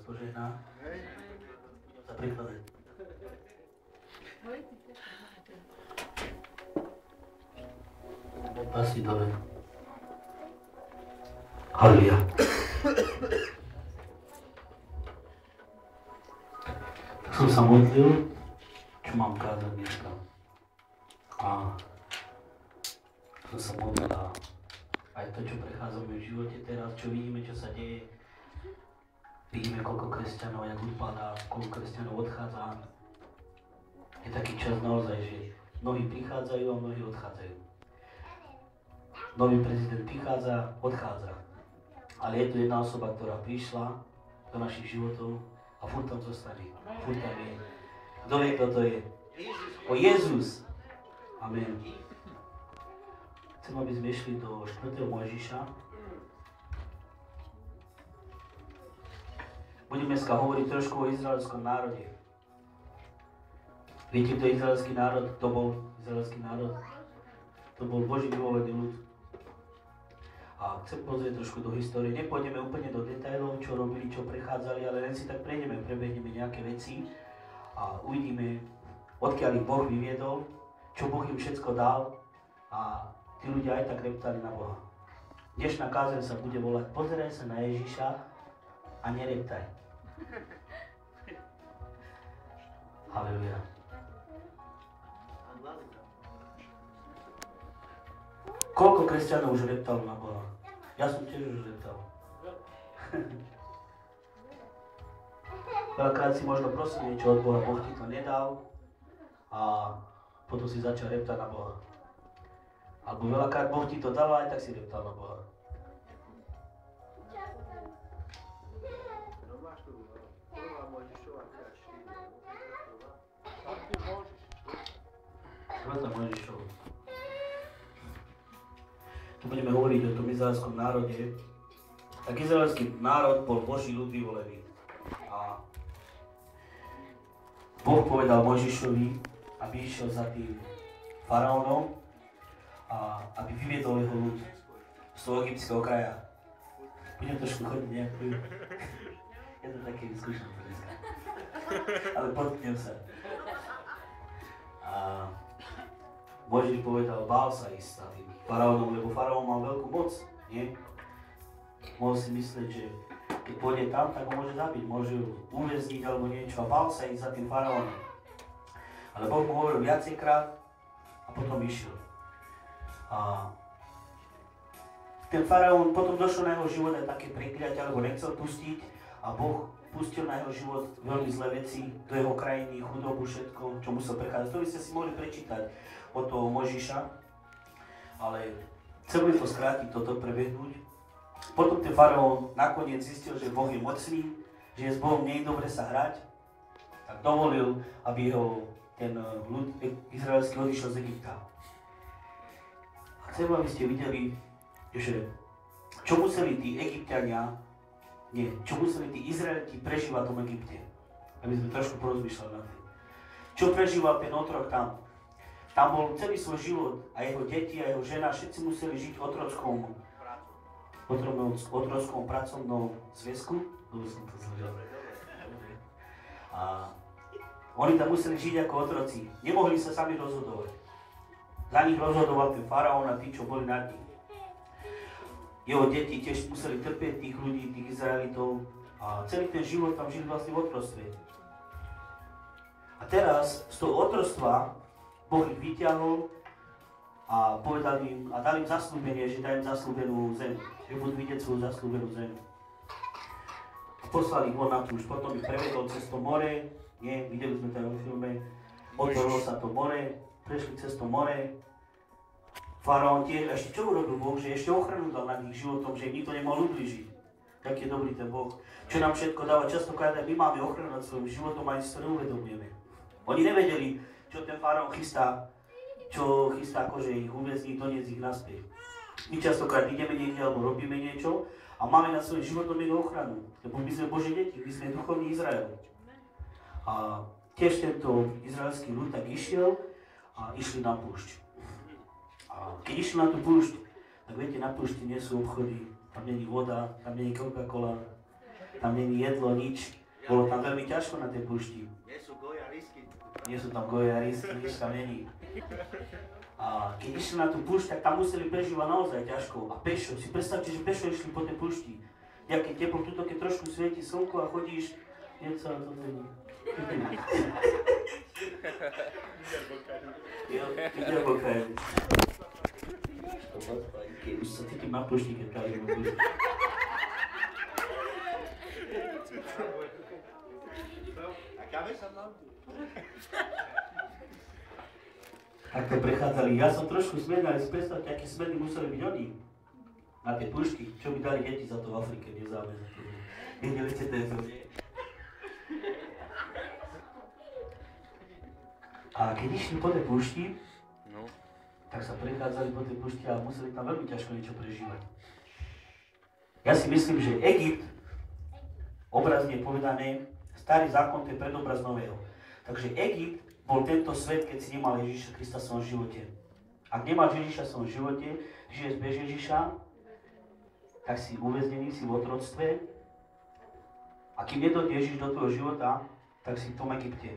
požehná. Za príklade. Pasy dole. Halleluja. Tak som sa modlil, čo mám kázať dneska. A som sa modlil a aj to, čo prechádzame v živote teraz, čo vidíme, čo sa deje. Vidíme, koľko kresťanov, jak odpadá, koľko kresťanov odchádza. Je taký čas naozaj, že mnohí prichádzajú a mnohí odchádzajú. Nový prezident prichádza, odchádza. Ale je tu jedna osoba, ktorá prišla do našich životov a furt tam zostane. Furt tam je. Kto vie, kto to je? O Jezus! Amen. Chcem, aby sme išli do 4. Mojžiša. Budeme dneska hovoriť trošku o izraelskom národe. Viete, kto je izraelský národ? Kto bol izraelský národ? To bol Boží milovený ľud. A chcem pozrieť trošku do histórie. Nepôjdeme úplne do detailov, čo robili, čo prechádzali, ale len si tak prejdeme, prebehneme nejaké veci a uvidíme, odkiaľ ich Boh vyviedol, čo Boh im všetko dal a tí ľudia aj tak reptali na Boha. Dnešná kázeň sa bude volať Pozeraj sa na Ježiša a nereptaj. Halleluja. Koľko kresťanov už reptalo na Boha? Ja som tiež už reptal. Veľakrát si možno prosil niečo od Boha, Boh ti to nedal a potom si začal reptať na Boha. Alebo veľakrát Boh ti to dal a aj tak si reptal na Boha. Tu budeme hovoriť o tom izraelskom národe. Tak izraelský národ bol Boží ľud vyvolený. A Boh povedal Mojžišovi, aby išiel za tým faraónom a aby vyviedol jeho ľud z toho egyptského kraja. Budem trošku chodiť nejak. Je to také skúšané dneska. Ale potknem sa. A Mojžiš povedal, bál sa ísť za tým faraónom, lebo faraón mal veľkú moc, nie? Mohol si myslieť, že keď pôjde tam, tak ho môže zabiť, môže ju uväzniť alebo niečo a bál sa ísť za tým faraónom. Ale Boh mu hovoril viacejkrát a potom išiel. A ten faraón, potom došlo na jeho život aj také prekliatie, alebo nechcel pustiť a Boh pustil na jeho život veľmi zlé veci, do jeho krajiny, chudobu, všetko, čo musel prechádzať. To by ste si mohli prečítať od toho Mojžiša, ale chcel by to skrátiť, toto prebehnúť. Potom ten faraón nakoniec zistil, že Boh je mocný, že s Bohom nie je dobre sa hrať, tak dovolil, aby jeho ten ľud izraelský odišiel z Egypta. A chcem, aby ste videli, že čo museli tí Egypťania, čo museli tí Izraeliti prežívať v tom Egypte. Aby sme trošku porozmýšľali na tým. Čo prežíval ten otrok tam? Tam bol celý svoj život a jeho deti a jeho žena, všetci museli žiť v otrockom pracovnom zväzku. A oni tam museli žiť ako otroci. Nemohli sa sami rozhodovať. Za nich rozhodoval ten faraón a tí, čo boli nad ním. Jeho deti tiež museli trpieť tých ľudí, tých Izraelitov a celý ten život tam žili vlastne v otroctve. A teraz z toho otroctva Boh ich vyťahol a povedal im a dal im zasľúbenie, že dá im zasľúbenú zem, že budú vidieť svoju zasľúbenú zem. Poslali ich von na púšť, potom ich prevedol cez to more, videli sme to v filme, otvorilo sa to more, prešli cez to more. Faraón tiež, ešte čo urobil Boh, že ešte ochranu dal nad ich životom, že im nikto nemal ublížiť. Tak je dobrý ten Boh. Čo nám všetko dáva, častokrát aj my máme ochranu nad svojím životom a ani si to neuvedomujeme. Oni nevedeli, čo ten faraón chystá, akože ich uväzniť, doniesť ich naspäť. My častokrát ideme niekde alebo robíme niečo a máme nad svojím životom jeho ochranu. Lebo my sme Božie deti, my sme duchovný Izrael. A tiež tento izraelský ľud tak išiel a išli na púšť. A keď išli na tú púšť, tak viete, na púšti nie sú obchody, tam není voda, tam není Coca-Cola, tam není jedlo, nič. Bolo tam veľmi ťažko na tej púšti. Nie sú tam goje a risky, nič tam není. A keď išli na tú púšť, tak tam museli prežívať naozaj ťažko. A pešo, si predstavte, že pešo išli po tej púšti. Jaký teplo, tuto keď trošku svieti slnko a chodíš, niečo to není. Jo, ide bokajú. Už sa cítim na púšti, keď kážem na púšti. Tak to prechádzali. Ja som trošku smedný, ale si predstavte, akí smední museli byť oni. Na tej púšti, čo by dali deti za to v Afrike, nezáujem. Videli ste ten film? A keď išli po tej púšti, tak sa prechádzali po tej púšti a museli tam veľmi ťažko niečo prežívať. Ja si myslím, že Egypt, obrazne povedané, starý zákon to je predobraz nového. Takže Egypt bol tento svet, keď si nemal Ježiša Krista v svojom živote. Ak nemáš Ježiša v svojom živote, žiješ bez Ježiša, tak si uväznený, si v otroctve. A kým nedojde Ježiš do tvojho života, tak si v tom Egypte.